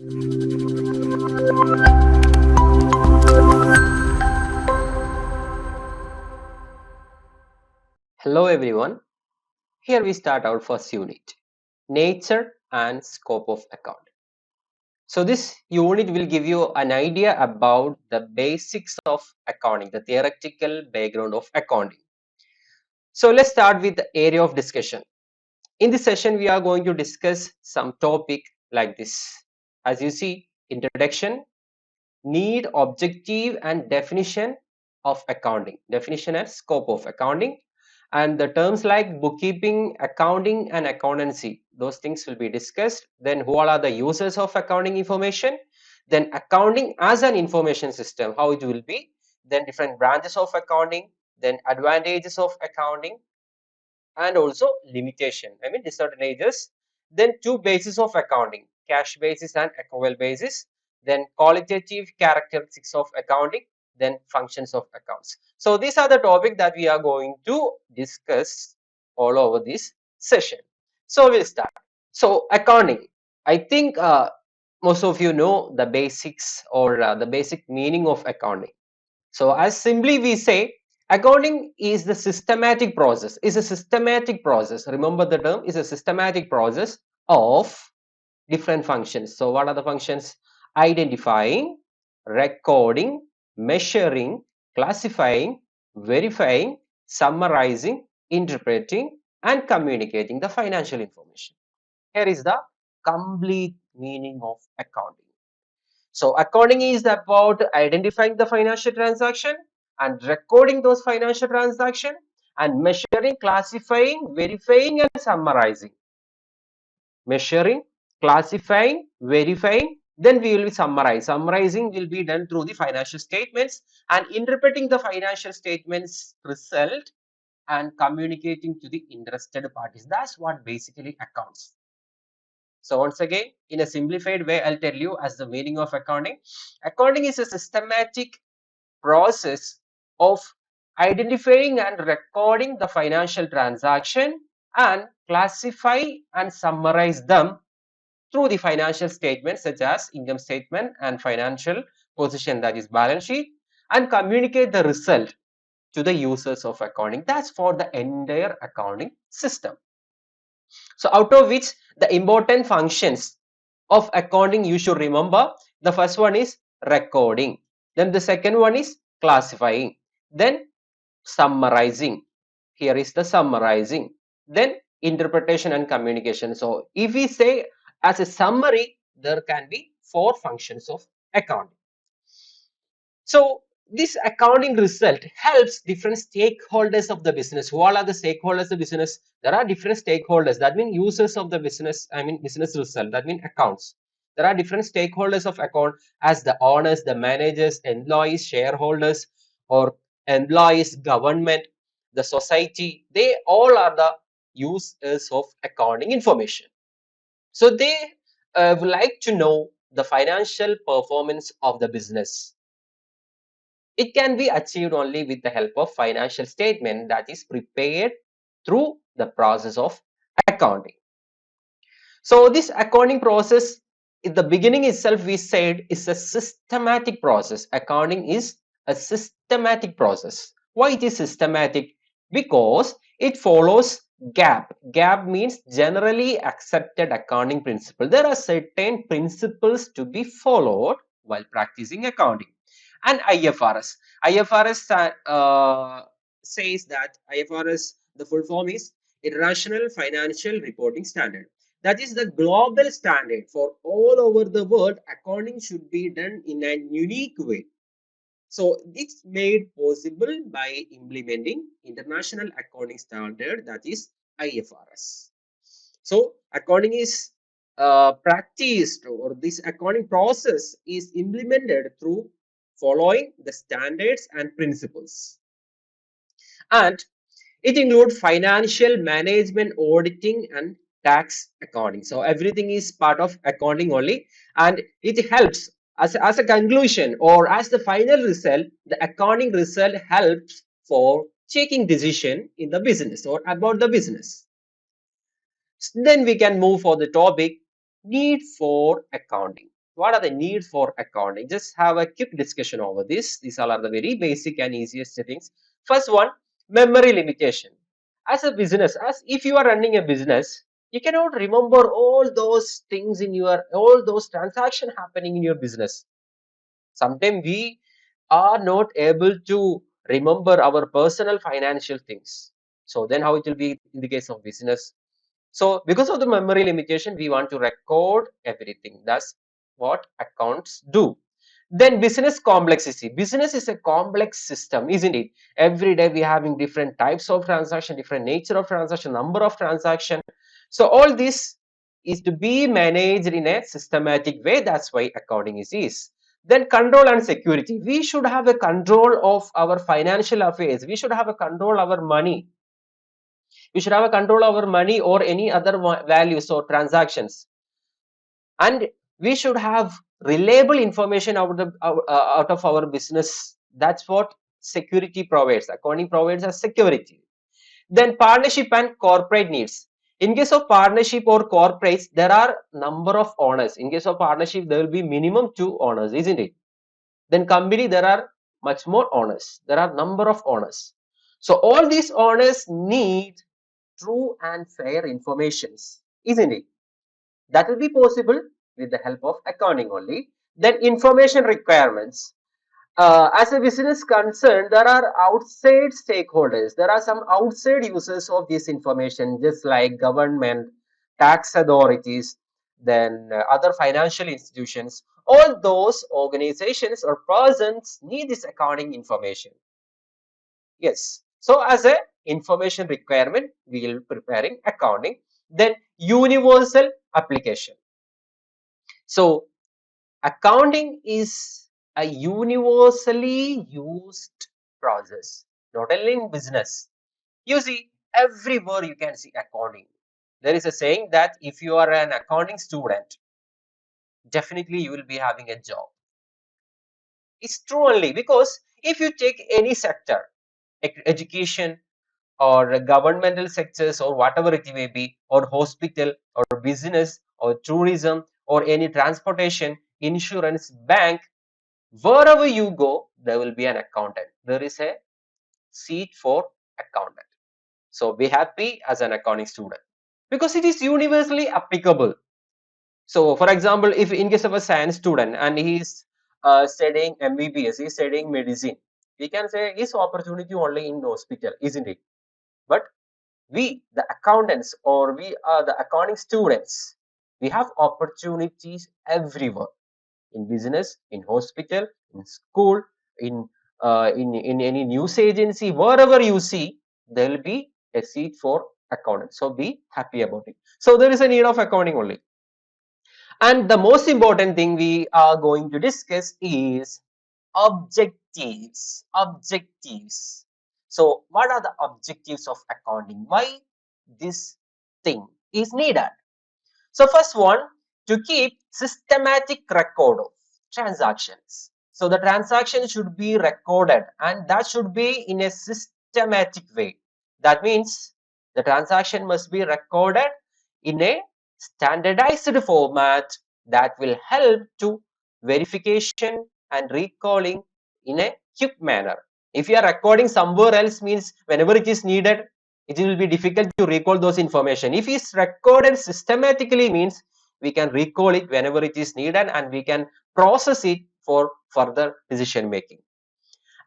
Hello everyone, here we start our first unit, nature and scope of accounting. So this unit will give you an idea about the basics of accounting, the theoretical background of accounting. So let's start with the area of discussion. In this session, we are going to discuss some topic like this. As you see, introduction, need, objective and definition of accounting, definition and scope of accounting, and the terms like bookkeeping, accounting and accountancy, those things will be discussed. Then who all are the users of accounting information, then accounting as an information system, how it will be, then different branches of accounting, then advantages of accounting and also limitation, I mean disadvantages. Then two bases of accounting, cash basis and accrual basis, then qualitative characteristics of accounting, then functions of accounts. So these are the topics that we are going to discuss all over this session. So we'll start. So accounting, I think most of you know the basics or the basic meaning of accounting. So as simply we say, accounting is the systematic process, is a systematic process. Remember the term is a systematic process of different functions. So what are the functions? Identifying, recording, measuring, classifying, verifying, summarizing, interpreting, and communicating the financial information. Here is the complete meaning of accounting. So accounting is about identifying the financial transaction and recording those financial transactions and measuring, classifying, verifying and summarizing. Measuring, classifying, verifying, then we will be summarize. Summarizing will be done through the financial statements and interpreting the financial statements result and communicating to the interested parties. That's what basically accounts. So once again, in a simplified way, I'll tell you as the meaning of accounting. Accounting is a systematic process of identifying and recording the financial transaction and classify and summarize them through the financial statements such as income statement and financial position, that is balance sheet, and communicate the result to the users of accounting. That's for the entire accounting system. So out of which the important functions of accounting you should remember, the first one is recording, then the second one is classifying, then summarizing, here is the summarizing, then interpretation and communication. So if we say as a summary, there can be four functions of accounting. So this accounting result helps different stakeholders of the business. Who all are the stakeholders of the business? There are different stakeholders, that means users of the business, I mean business result, that means accounts. There are different stakeholders of account as the owners, the managers, employees, shareholders or employees, government, the society. They all are the users of accounting information. So they would like to know the financial performance of the business. It can be achieved only with the help of financial statement that is prepared through the process of accounting. So this accounting process, in the beginning itself we said, is a systematic process. Accounting is a systematic process. Why it is systematic? Because it follows GAAP. GAAP means generally accepted accounting principle. There are certain principles to be followed while practicing accounting. And IFRS. IFRS says that IFRS, the full form is International Financial Reporting Standard. That is the global standard for all over the world. Accounting should be done in a unique way. So it's made possible by implementing International Accounting Standard, that is IFRS. So accounting is practiced, or this accounting process is implemented through following the standards and principles. And it includes financial management, auditing and tax accounting. So everything is part of accounting only, and it helps as a conclusion or as the final result. The accounting result helps for taking decision in the business or about the business. Then we can move for the topic need for accounting. what are the needs for accounting? Just have a quick discussion over this. These all are the very basic and easiest things. First one, memory limitation. As a business, as if you are running a business, you cannot remember all those things in your, all those transactions happening in your business. Sometimes we are not able to remember our personal financial things. So then how it will be in the case of business? So because of the memory limitation, we want to record everything. That's what accounts do. Then business complexity. Business is a complex system, isn't it? Every day we are having different types of transaction, different nature of transaction, number of transaction. So all this is to be managed in a systematic way. That's why accounting is. Then control and security. We should have a control of our financial affairs. We should have a control our money. We should have a control over money or any other values or transactions, and we should have reliable information out of our business. That's what security provides. Accounting provides us security. Then partnership and corporate needs. In case of partnership or corporates, there are number of owners. In case of partnership, there will be minimum 2 owners, isn't it? Then company, there are much more owners. There are number of owners. So all these owners need true and fair informations, isn't it? That will be possible with the help of accounting only. Then information requirements. As a business concern, there are outside stakeholders. There are some outside users of this information, just like government, tax authorities, then other financial institutions. All those organizations or persons need this accounting information. Yes. So as a information requirement, we will be preparing accounting. Then universal application. So accounting is a universally used process, not only in business. You see, everywhere you can see accounting. There is a saying that if you are an accounting student, definitely you will be having a job. It's true only because if you take any sector, education, or governmental sectors, or whatever it may be, or hospital, or business, or tourism, or any transportation, insurance, bank, wherever you go, there will be an accountant. There is a seat for accountant. So be happy as an accounting student because it is universally applicable. So for example, if in case of a science student and he is studying MBBS, he is studying medicine, we can say his opportunity only in hospital, isn't it? But we, the accountants, or we are the accounting students, we have opportunities everywhere, in business, in hospital, in school, in any news agency, wherever you see, there will be a seat for accountant. So be happy about it. So there is a need of accounting only. And the most important thing we are going to discuss is objectives. Objectives. So what are the objectives of accounting? Why this thing is needed? So first one, to keep systematic record of transactions. So the transaction should be recorded and that should be in a systematic way. That means the transaction must be recorded in a standardized format that will help to verification and recalling in a quick manner. If you are recording somewhere else, means whenever it is needed, it will be difficult to recall those information. If it's recorded systematically, means we can recall it whenever it is needed and we can process it for further decision making.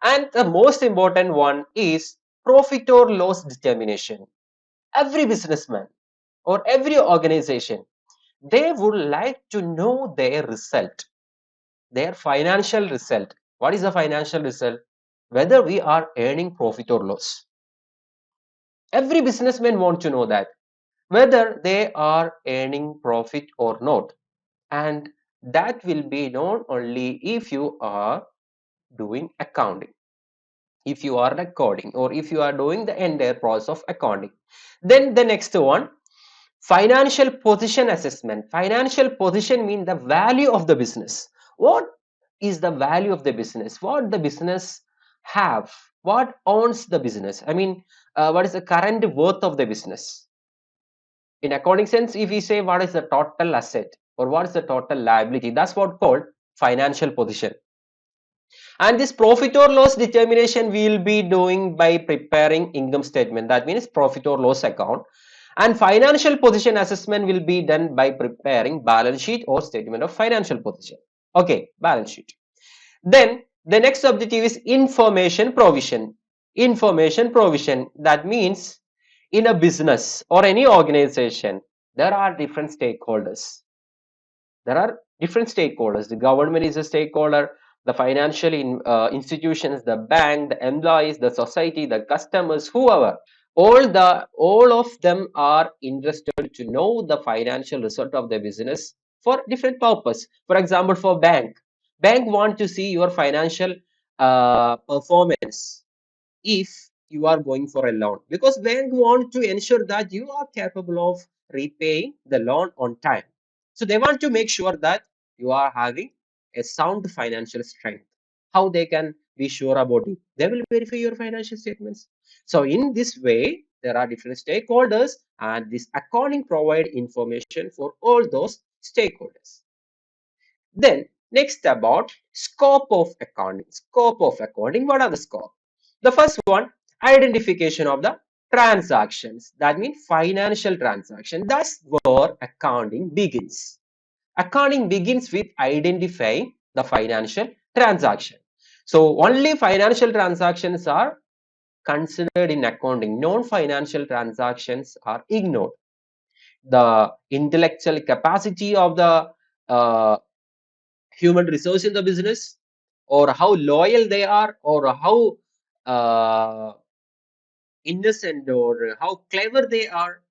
And the most important one is profit or loss determination. Every businessman or every organization, they would like to know their result, their financial result. What is the financial result? Whether we are earning profit or loss. Every businessman wants to know that, whether they are earning profit or not. And that will be known only if you are doing accounting, if you are recording, or if you are doing the entire process of accounting. Then the next one, financial position assessment. Financial position means the value of the business. What is the value of the business? What the business have? What owns the business? I mean, what is the current worth of the business? In accounting sense, if we say what is the total asset, or what is the total liability. That's what called financial position. And this profit or loss determination we will be doing by preparing income statement. That means profit or loss account. And financial position assessment will be done by preparing balance sheet or statement of financial position. Okay, balance sheet. Then the next objective is information provision. Information provision, that means in a business or any organization, there are different stakeholders. There are different stakeholders. The government is a stakeholder, the financial institutions, the bank, the employees, the society, the customers, whoever. All of them are interested to know the financial result of their business for different purpose. For example, for bank want to see your financial performance if you are going for a loan, because bank want to ensure that you are capable of repaying the loan on time. So they want to make sure that you are having a sound financial strength. How they can be sure about it? They will verify your financial statements. So in this way, there are different stakeholders, and this accounting provide information for all those stakeholders. Then next about scope of accounting. Scope of accounting, what are the scope? The first one, identification of the transactions. That means financial transaction. That's where accounting begins. Accounting begins with identifying the financial transaction. So only financial transactions are considered in accounting. Non-financial transactions are ignored. The intellectual capacity of the human resource in the business, or how loyal they are, or how uh, innocent or how clever they are,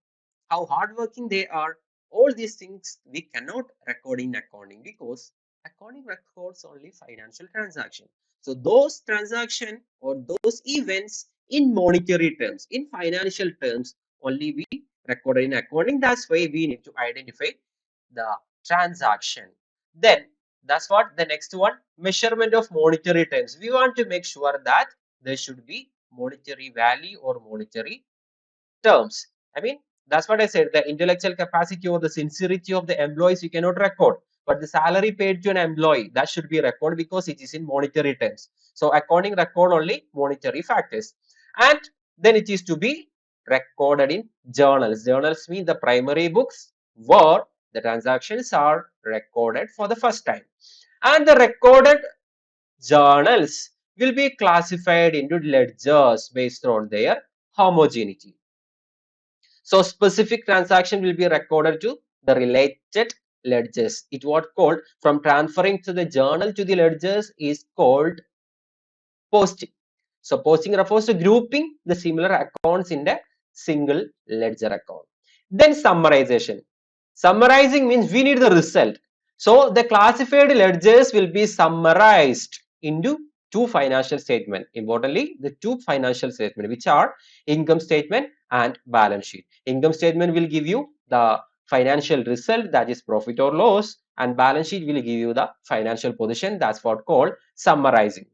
how hardworking they are. All these things we cannot record in accounting, because accounting records only financial transaction. So those transaction or those events in monetary terms, in financial terms, only we record in accounting. That's why we need to identify the transaction. Then that's what the next one, measurement of monetary terms. We want to make sure that there should be monetary value or monetary terms. I mean, that's what I said. The intellectual capacity or the sincerity of the employees you cannot record, but the salary paid to an employee, that should be recorded, because it is in monetary terms. So accounting record only monetary factors, and then it is to be recorded in journals. Journals mean the primary books where the transactions are recorded for the first time, and the recorded journals will be classified into ledgers based on their homogeneity. So specific transaction will be recorded to the related ledgers. It what called, from transferring to the journal to the ledgers is called posting. So posting refers to grouping the similar accounts in a single ledger account. Then summarization. Summarizing means we need the result. So the classified ledgers will be summarized into two financial statements. Importantly, the two financial statements, which are income statement and balance sheet. Income statement will give you the financial result, that is profit or loss, and balance sheet will give you the financial position. That's what called summarizing.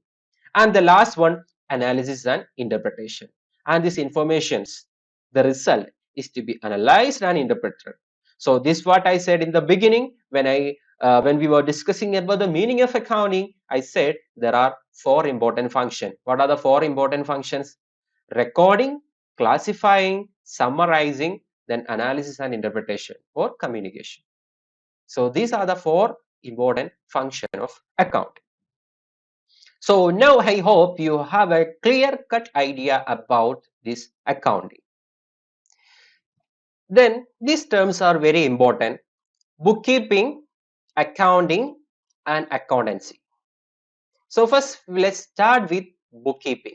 And the last one, analysis and interpretation. And this informations, the result is to be analyzed and interpreted. So this what I said in the beginning when we were discussing about the meaning of accounting. I said there are four important functions. What are the four important functions? Recording, classifying, summarizing, then analysis and interpretation or communication. So these are the four important functions of accounting. So now I hope you have a clear-cut idea about this accounting. Then these terms are very important: bookkeeping, accounting, and accountancy. So first let's start with bookkeeping.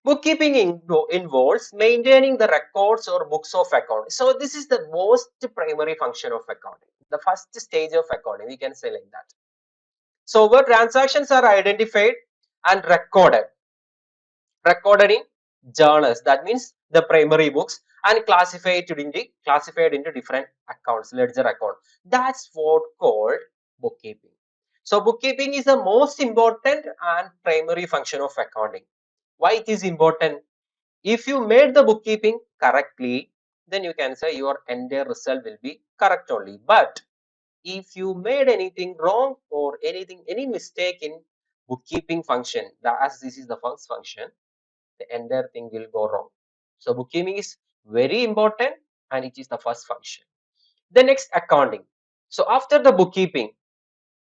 Bookkeeping involves maintaining the records or books of accounting. So this is the most primary function of accounting, the first stage of accounting, we can say like that. So where transactions are identified and recorded in journals, that means the primary books, and classified into different accounts, ledger account. That's what called bookkeeping. So bookkeeping is the most important and primary function of accounting. Why it is important? If you made the bookkeeping correctly, then you can say your entire result will be correct only. But if you made anything wrong or any mistake in bookkeeping function, as this is the first function, the entire thing will go wrong. So bookkeeping is very important and it is the first function. The next, accounting. So after the bookkeeping,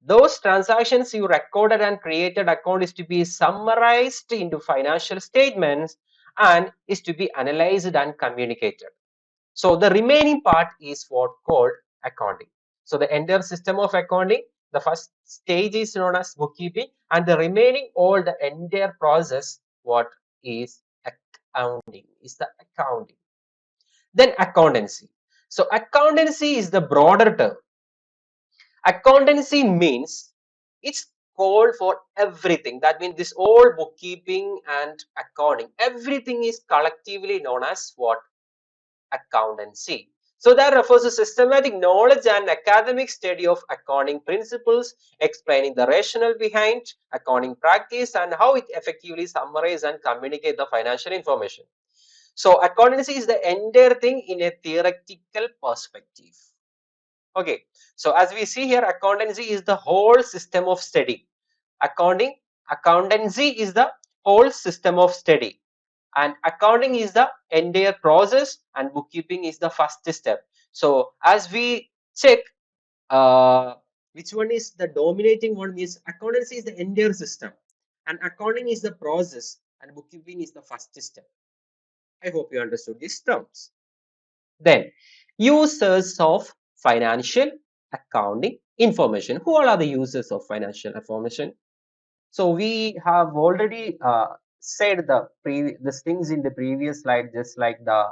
those transactions you recorded and created account is to be summarized into financial statements and is to be analyzed and communicated. So the remaining part is what called accounting. So the entire system of accounting, the first stage is known as bookkeeping, and the remaining all the entire process what is accounting, is the accounting. Then accountancy. So accountancy is the broader term. Accountancy means it's called for everything. That means this all bookkeeping and accounting, everything is collectively known as what? Accountancy. So that refers to systematic knowledge and academic study of accounting principles, explaining the rationale behind accounting practice and how it effectively summarizes and communicates the financial information. So accountancy is the entire thing in a theoretical perspective. Okay, so as we see here, accountancy is the whole system of study. Accountancy is the whole system of study, and accounting is the entire process, and bookkeeping is the first step. So as we check which one is the dominating one, means accountancy is the entire system and accounting is the process and bookkeeping is the first step. I hope you understood these terms. Then, users of financial accounting information. Who all are the users of financial information? So we have already said the things in the previous slide, just like the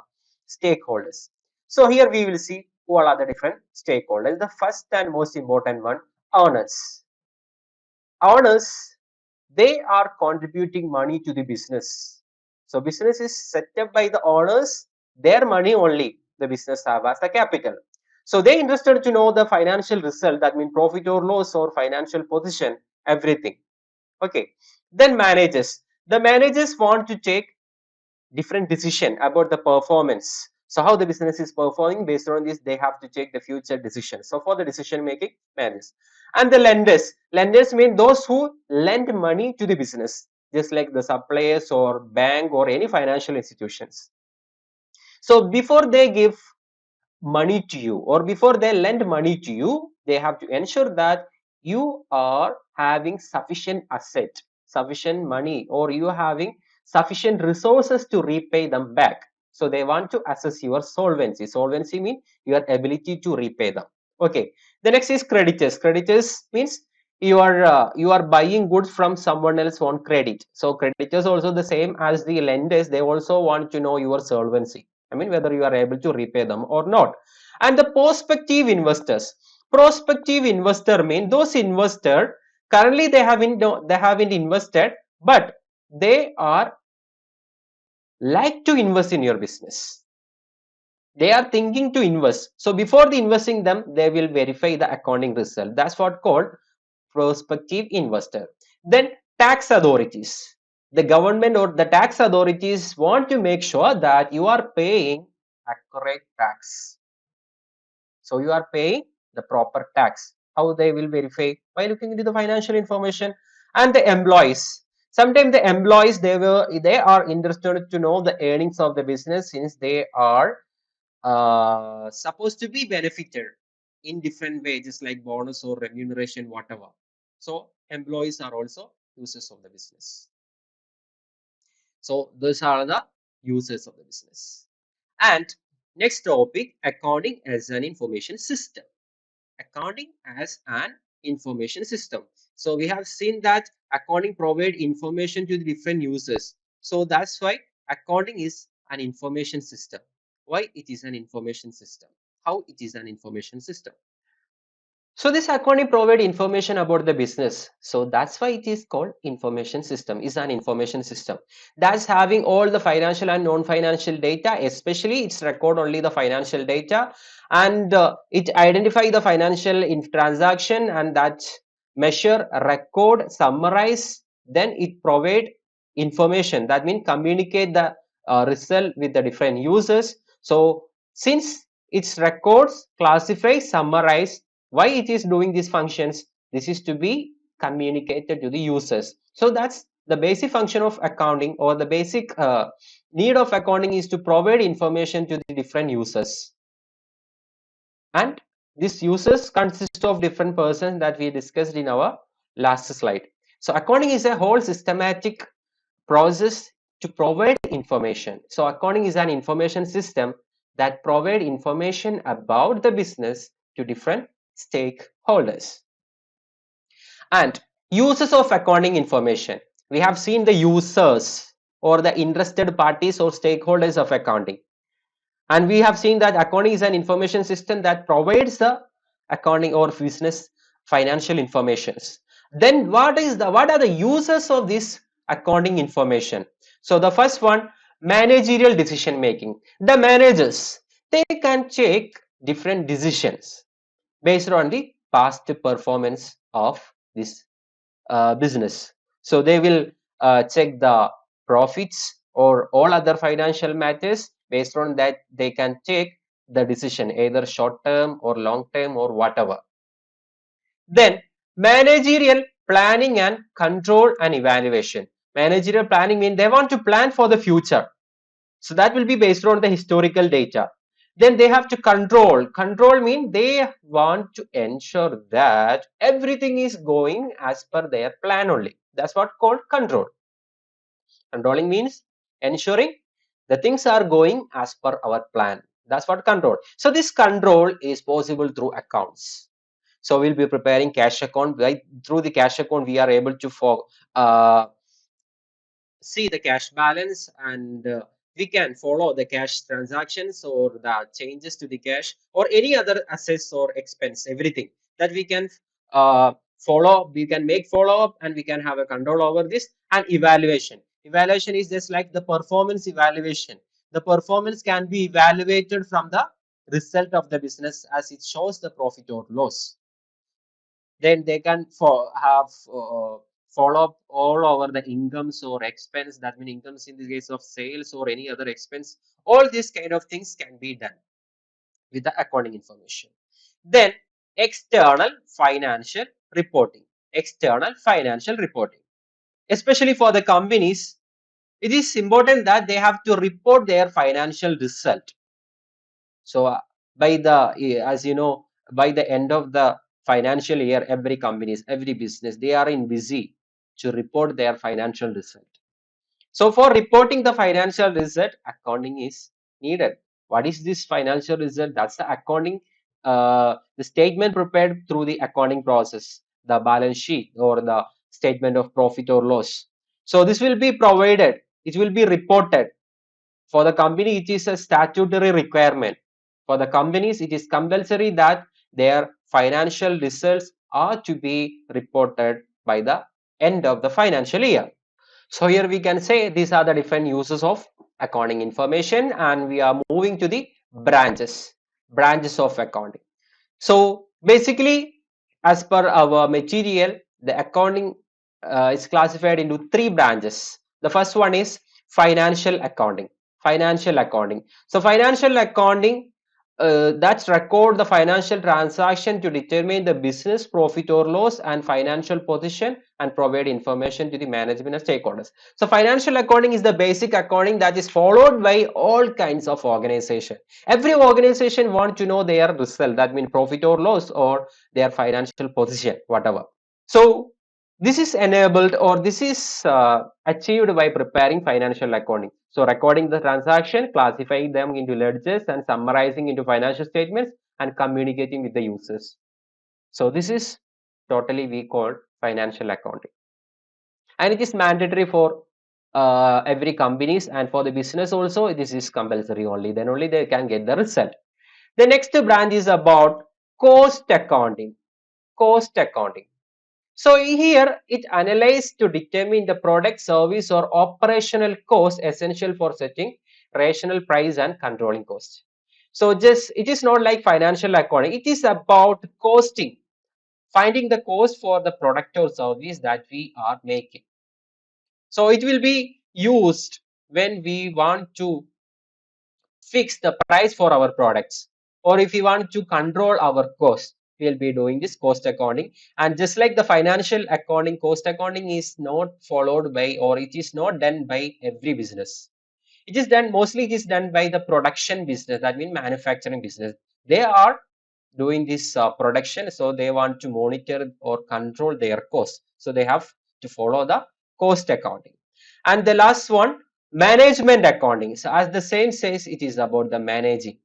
stakeholders. So here we will see who all are the different stakeholders. The first and most important one, owners. Owners, they are contributing money to the business. So business is set up by the owners, their money only the business have as the capital. So they interested to know the financial result, that means profit or loss or financial position, everything. Okay. Then managers. The managers want to take different decision about the performance. So how the business is performing, based on this they have to take the future decision. So for the decision making, managers. And the lenders. Lenders mean those who lend money to the business, just like the suppliers or bank or any financial institutions. So before they give money to you or before they lend money to you, they have to ensure that you are having sufficient asset, sufficient money, or you are having sufficient resources to repay them back. So they want to assess your solvency. Solvency means your ability to repay them. Okay. The next is creditors. Creditors means you are buying goods from someone else on credit. So creditors also the same as the lenders. They also want to know your solvency. I mean, whether you are able to repay them or not. And the prospective investors. Prospective investor mean those investor currently they haven't invested, but they are like to invest in your business. They are thinking to invest. So before the investing them, they will verify the accounting result. That's what called prospective investor. Then tax authorities. The government or the tax authorities want to make sure that you are paying accurate tax. So you are paying the proper tax. How they will verify? By looking into the financial information. And the employees. Sometimes the employees they are interested to know the earnings of the business, since they are supposed to be benefited in different ways, just like bonus or remuneration, whatever. So employees are also users of the business. So those are the users of the business. And next topic, accounting as an information system. Accounting as an information system. So we have seen that accounting provide information to the different users. So that's why accounting is an information system. Why it is an information system? How it is an information system? So this accounting provide information about the business. So that's why it is called information system, is an information system. That's having all the financial and non-financial data, especially it's record only the financial data, and it identify the financial transaction, and that measure, record, summarize, then it provide information, that means communicate the result with the different users. So since its records, classify, summarize, Why it is doing these functions? This is to be communicated to the users. So that's the basic function of accounting, or the basic need of accounting is to provide information to the different users. And these users consist of different persons that we discussed in our last slide. So accounting is a whole systematic process to provide information. So accounting is an information system that provide information about the business to different stakeholders. And uses of accounting information. We have seen the users or the interested parties or stakeholders of accounting. And we have seen that accounting is an information system that provides the accounting or business financial informations. Then what are the uses of this accounting information? So the first one, managerial decision making. The managers, they can take different decisions based on the past performance of this business. So they will check the profits or all other financial matters. Based on that, they can take the decision either short term or long term or whatever. Then managerial planning and control and evaluation. Managerial planning means they want to plan for the future. So that will be based on the historical data. Then they have to control. Control means they want to ensure that everything is going as per their plan only. That's what called control. Controlling means ensuring the things are going as per our plan. That's what control. So this control is possible through accounts. So we'll be preparing cash account. Right? Through the cash account, we are able to see the cash balance, and we can follow the cash transactions or the changes to the cash or any other assets or expense, everything that we can follow. We can make follow up, and we can have a control over this. And evaluation is just like the performance evaluation. The performance can be evaluated from the result of the business as it shows the profit or loss. Then they can have follow up all over the incomes or expense. That means incomes in the case of sales or any other expense. All these kind of things can be done with the accounting information. Then external financial reporting. External financial reporting, especially for the companies, it is important that they have to report their financial result. So by the as you know, by the end of the financial year, every companies, every business, they are in busy to report their financial result. So for reporting the financial result, accounting is needed. What is this financial result? That's the accounting, the statement prepared through the accounting process, the balance sheet or the statement of profit or loss. So this will be provided, it will be reported. For the company, it is a statutory requirement. For the companies, it is compulsory that their financial results are to be reported by the end of the financial year. So here we can say these are the different uses of accounting information, and we are moving to the branches of accounting. So basically, as per our material, the accounting is classified into three branches. The first one is financial accounting. Financial accounting. So financial accounting, that's record the financial transaction to determine the business profit or loss and financial position and provide information to the management and stakeholders. So financial accounting is the basic accounting that is followed by all kinds of organization. Every organization want to know their result, that means profit or loss or their financial position, whatever. So this is enabled, or this is achieved by preparing financial accounting. So recording the transaction, classifying them into ledgers and summarizing into financial statements and communicating with the users. So this is totally we call financial accounting, and it is mandatory for every companies, and for the business also this is compulsory only, then only they can get the result. The next branch is about cost accounting. Cost accounting. So here it analyzes to determine the product, service or operational cost essential for setting rational price and controlling costs. So just it is not like financial accounting, it is about costing, finding the cost for the product or service that we are making. So it will be used when we want to fix the price for our products, or if we want to control our cost. we'll be doing this cost accounting. And just like the financial accounting, cost accounting is not followed by, or it is not done by every business. It is done mostly, it is done by the production business, that means manufacturing business. They are doing this production, so they want to monitor or control their cost, so they have to follow the cost accounting. And the last one, management accounting. So as the same says, it is about the managing.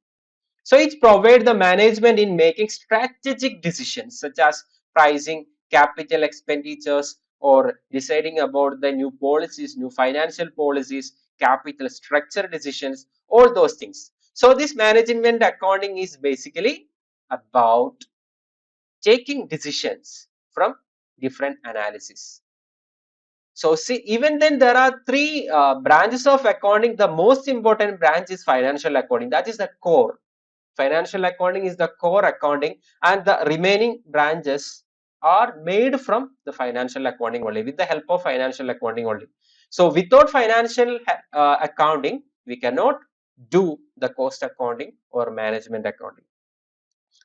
So it provides the management in making strategic decisions such as pricing, capital expenditures, or deciding about the new policies, new financial policies, capital structure decisions, all those things. So this management accounting is basically about taking decisions from different analysis. So see, even then there are three branches of accounting. The most important branch is financial accounting. That is the core. Financial accounting is the core accounting, and the remaining branches are made from the financial accounting only, with the help of financial accounting only. So without financial accounting, we cannot do the cost accounting or management accounting.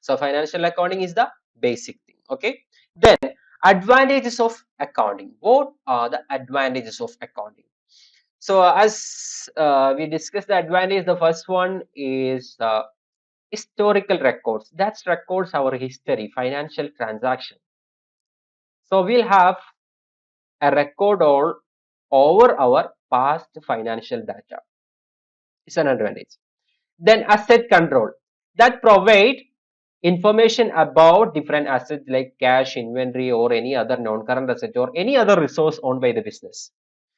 So financial accounting is the basic thing. Okay. Then advantages of accounting. What are the advantages of accounting? So as we discussed the advantage, the first one is historical records. That records our history, financial transaction. So we'll have a record all over our past financial data. It's an advantage. Then asset control, that provide information about different assets like cash, inventory, or any other non-current asset or any other resource owned by the business.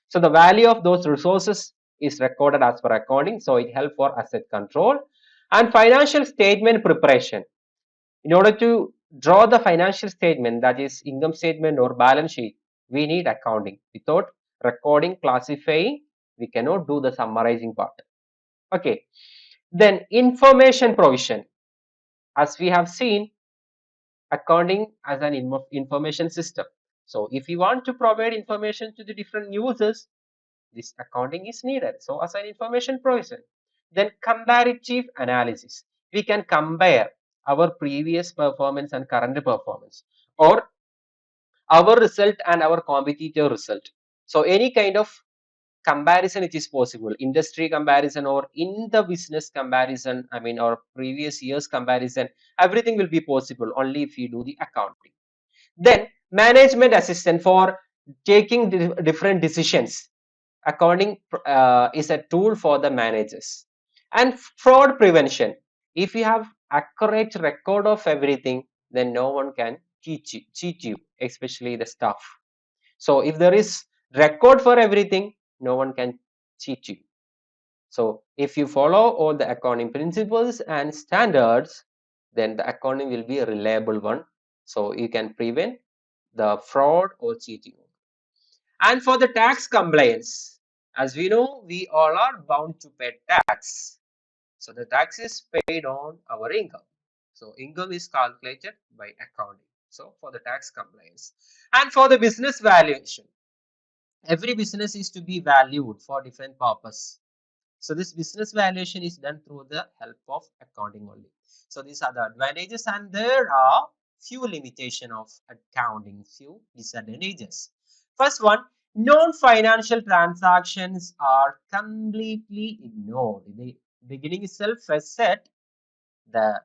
So the value of those resources is recorded as per accounting. So it helps for asset control. And financial statement preparation. In order to draw the financial statement, that is income statement or balance sheet, we need accounting. Without recording, classifying, we cannot do the summarizing part. Okay. Then information provision. As we have seen, accounting as an information system. So if you want to provide information to the different users, this accounting is needed. So as an information provision. Then comparative analysis. We can compare our previous performance and current performance, or our result and our competitor result. So any kind of comparison it is possible, industry comparison or in the business comparison, I mean, or previous years comparison, everything will be possible only if you do the accounting. Then management assistant for taking different decisions. Accounting is a tool for the managers. And fraud prevention. If you have accurate record of everything, then no one can cheat you, especially the staff. So if there is record for everything, no one can cheat you. So if you follow all the accounting principles and standards, then the accounting will be a reliable one. So you can prevent the fraud or cheating. And for the tax compliance, as we know, we all are bound to pay tax. So the tax is paid on our income. So income is calculated by accounting. So for the tax compliance. And for the business valuation, every business is to be valued for different purpose. So this business valuation is done through the help of accounting only. So these are the advantages, and there are few limitation of accounting, few disadvantages. First one, non-financial transactions are completely ignored. In the beginning itself, as said, the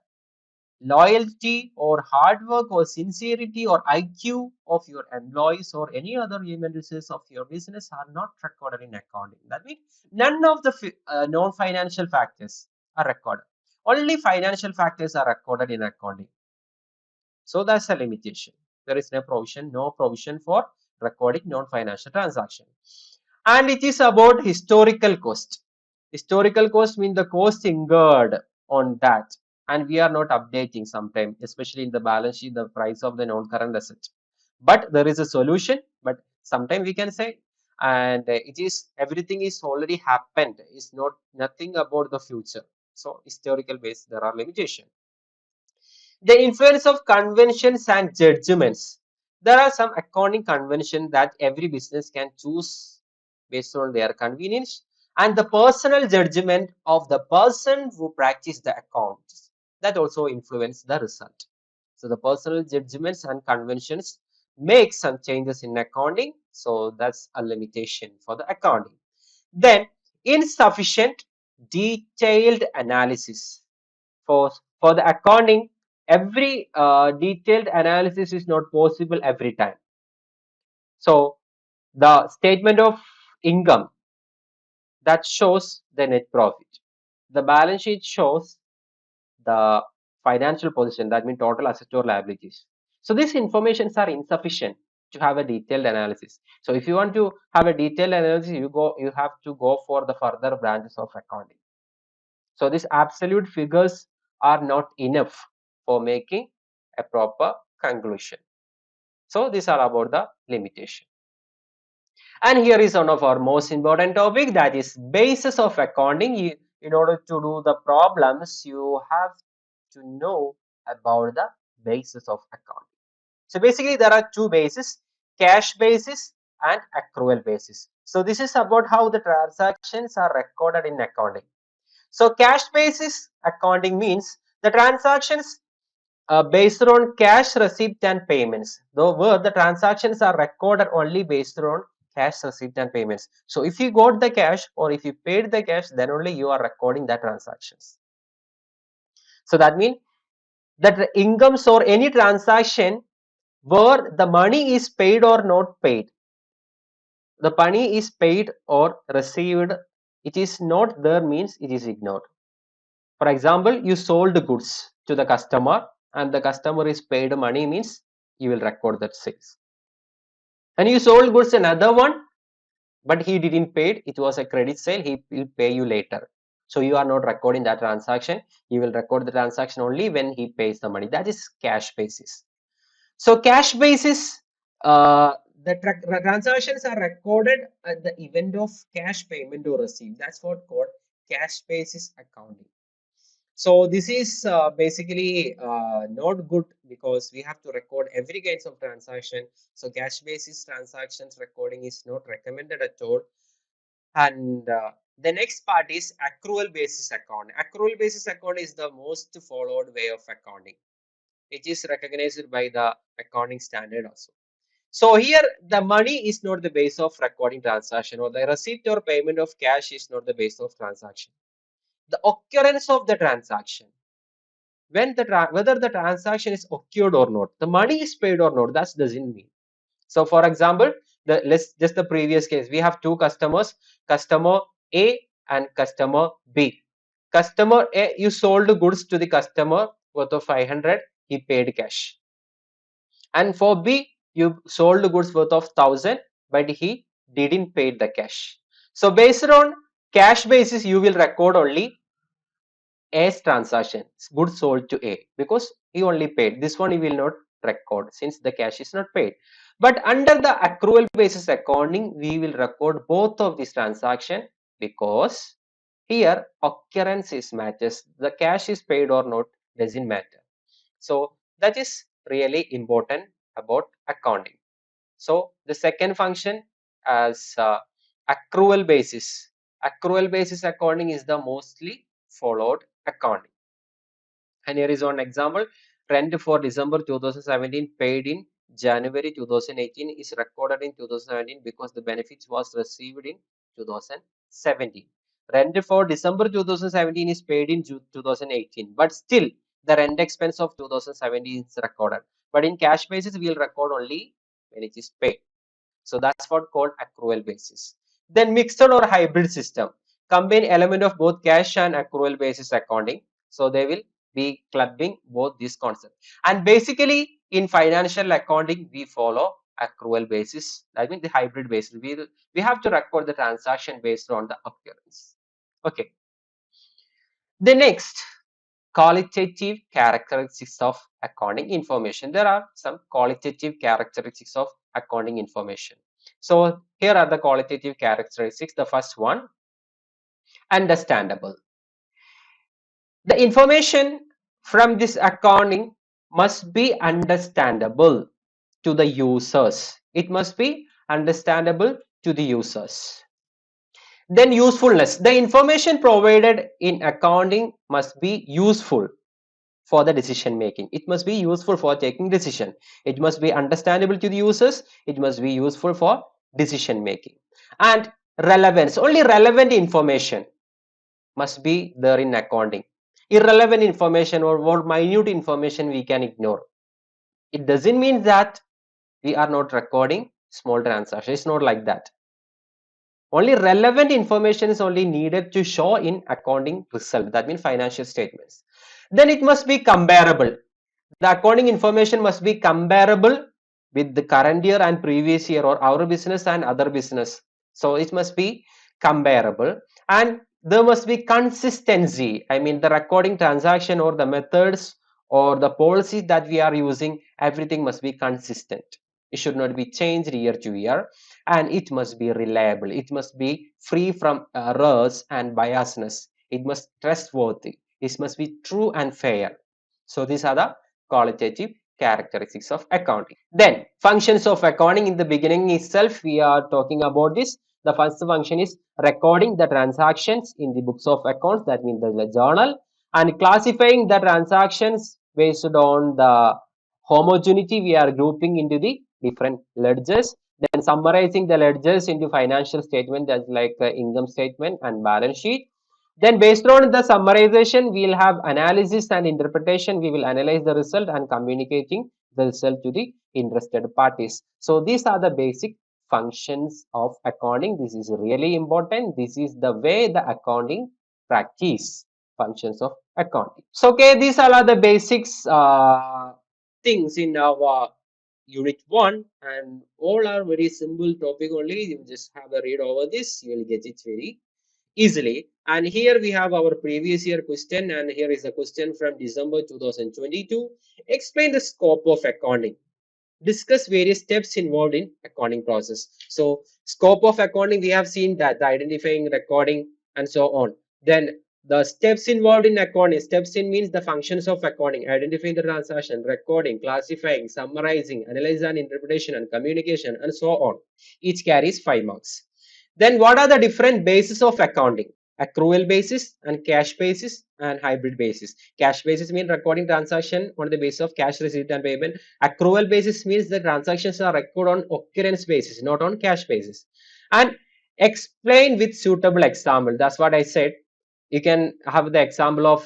loyalty or hard work or sincerity or IQ of your employees or any other human resources of your business are not recorded in accounting. That means none of the non-financial factors are recorded. Only financial factors are recorded in accounting. So that's a limitation. There is no provision for recording non-financial transaction. And it is about historical cost. Historical cost means the cost incurred on that, and we are not updating sometime, especially in the balance sheet, the price of the non-current asset. But there is a solution, but sometime we can say, and it is everything is already happened. It's not nothing about the future. So historical base, there are limitations. The influence of conventions and judgments. There are some accounting conventions that every business can choose based on their convenience, and the personal judgment of the person who practice the accounts, that also influence the result. So the personal judgments and conventions make some changes in accounting. So that's a limitation for the accounting. Then insufficient detailed analysis. For the accounting, every detailed analysis is not possible every time. So the statement of income that shows the net profit. The balance sheet shows the financial position, that means total assets or liabilities. So these informations are insufficient to have a detailed analysis. So if you want to have a detailed analysis, you have to go for the further branches of accounting. So these absolute figures are not enough for making a proper conclusion. So these are about the limitation. And here is one of our most important topic, that is basis of accounting. In order to do the problems, you have to know about the basis of accounting. So basically there are two bases, cash basis and accrual basis. So this is about how the transactions are recorded in accounting. So cash basis accounting means the transactions based on cash receipt and payments, though where the transactions are recorded only based on cash receipt and payments. So if you got the cash or if you paid the cash, then only you are recording the transactions. So that means that the incomes or any transaction where the money is paid or not paid, the money is paid or received, it is not there means it is ignored. For example, you sold goods to the customer and the customer is paid money means you will record that sales. And you sold goods another one, but he didn't pay it. It was a credit sale. He will pay you later. So you are not recording that transaction. You will record the transaction only when he pays the money. That is cash basis. So cash basis, the transactions are recorded at the event of cash payment or receipt. That's what called cash basis accounting. So this is basically not good because we have to record every kinds of transaction. So cash basis transactions recording is not recommended at all. And the next part is accrual basis account. Accrual basis account is the most followed way of accounting. It is recognized by the accounting standard also. So here the money is not the base of recording transaction, or the receipt or payment of cash is not the base of transaction. The occurrence of the transaction, when whether the transaction is occurred or not, the money is paid or not, that doesn't mean. So for example, let's just the previous case, we have two customers, customer A and customer B. Customer A, you sold goods to the customer worth of 500, he paid cash. And for B, you sold goods worth of 1000, but he didn't pay the cash. So based on cash basis, you will record only A's transaction, goods sold to A, because he only paid. This one he will not record since the cash is not paid. But under the accrual basis accounting, we will record both of these transactions because here occurrence is matters. The cash is paid or not doesn't matter. So that is really important about accounting. So the second function as accrual basis. Accrual basis accounting is the mostly followed accounting. And here is one example. Rent for December 2017 paid in January 2018 is recorded in 2017 because the benefits was received in 2017. Rent for December 2017 is paid in June 2018, but still the rent expense of 2017 is recorded. But in cash basis, we will record only when it is paid. So that's what called accrual basis. Then mixed or hybrid system. Combine element of both cash and accrual basis accounting. So they will be clubbing both these concepts. And basically in financial accounting, we follow accrual basis. I mean the hybrid basis. We have to record the transaction based on the occurrence. Okay. The next, qualitative characteristics of accounting information. There are some qualitative characteristics of accounting information. So here are the qualitative characteristics. The first one, understandable. The information from this accounting must be understandable to the users. It must be understandable to the users. Then usefulness. The information provided in accounting must be useful for the decision making. It must be useful for taking decision. It must be understandable to the users. It must be useful for decision making. And relevance, only relevant information must be there in accounting. Irrelevant information or more minute information we can ignore. It doesn't mean that we are not recording small transactions. It's not like that. Only relevant information is only needed to show in accounting result. That means financial statements. Then it must be comparable. The accounting information must be comparable with the current year and previous year, or our business and other business. So it must be comparable, and there must be consistency. I mean, the recording transaction or the methods or the policies that we are using, everything must be consistent. It should not be changed year to year, and it must be reliable. It must be free from errors and biasness. It must trustworthy. It must be true and fair. So these are the qualitative characteristics of accounting. Then functions of accounting. In the beginning itself we are talking about this. The first function is recording the transactions in the books of accounts, that means the journal, and classifying the transactions based on the homogeneity. We are grouping into the different ledgers, then summarizing the ledgers into financial statement, that's like income statement and balance sheet. Then based on the summarization, we will have analysis and interpretation. We will analyze the result and communicating the result to the interested parties. So these are the basic functions of accounting. This is really important. This is the way the accounting practice functions of accounting. So okay, these are the basics things in our unit 1, and all are very simple topic only. You just have a read over this, you will get it very easily. And here we have our previous year question, and here is a question from December 2022. Explain the scope of accounting. Discuss various steps involved in accounting process. So scope of accounting, we have seen that the identifying, recording, and so on. Then the steps involved in accounting. Steps in means the functions of accounting: identifying the transaction, recording, classifying, summarizing, analysis and interpretation, and communication, and so on. Each carries 5 marks. Then what are the different bases of accounting? Accrual basis and cash basis and hybrid basis. Cash basis means recording transaction on the basis of cash receipt and payment. Accrual basis means the transactions are recorded on occurrence basis, not on cash basis. And explain with suitable example. That's what I said. You can have the example of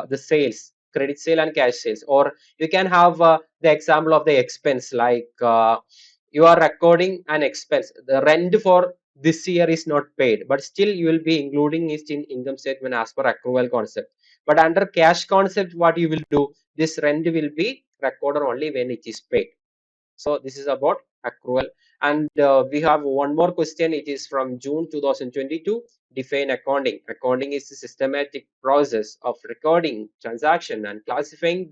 the sales, credit sale and cash sales, or you can have the example of the expense, like you are recording an expense. The rent for this year is not paid, but still you will be including it in income statement as per accrual concept. But under cash concept, what you will do, this rent will be recorded only when it is paid. So this is about accrual. And we have one more question. It is from June 2022. Define accounting. Accounting is a systematic process of recording transaction and classifying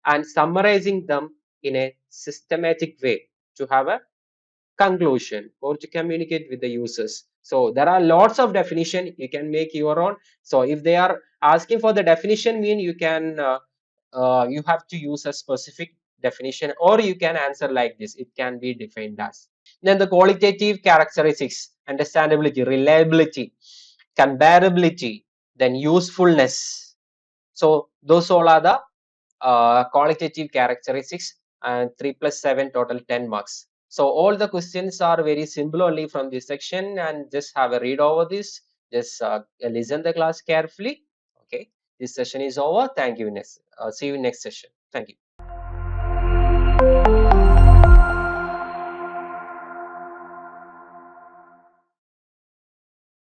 and summarizing them in a systematic way to have a conclusion or to communicate with the users. So there are lots of definition. You can make your own. So if they are asking for the definition, mean you can you have to use a specific definition, or you can answer like this. It can be defined as. Then the qualitative characteristics: understandability, reliability, comparability, then usefulness. So those all are the qualitative characteristics, and 3 plus 7 total 10 marks. So all the questions are very simple only from this section, and just have a read over this. Just listen the class carefully. Okay, this session is over. Thank you. See you next session. Thank you.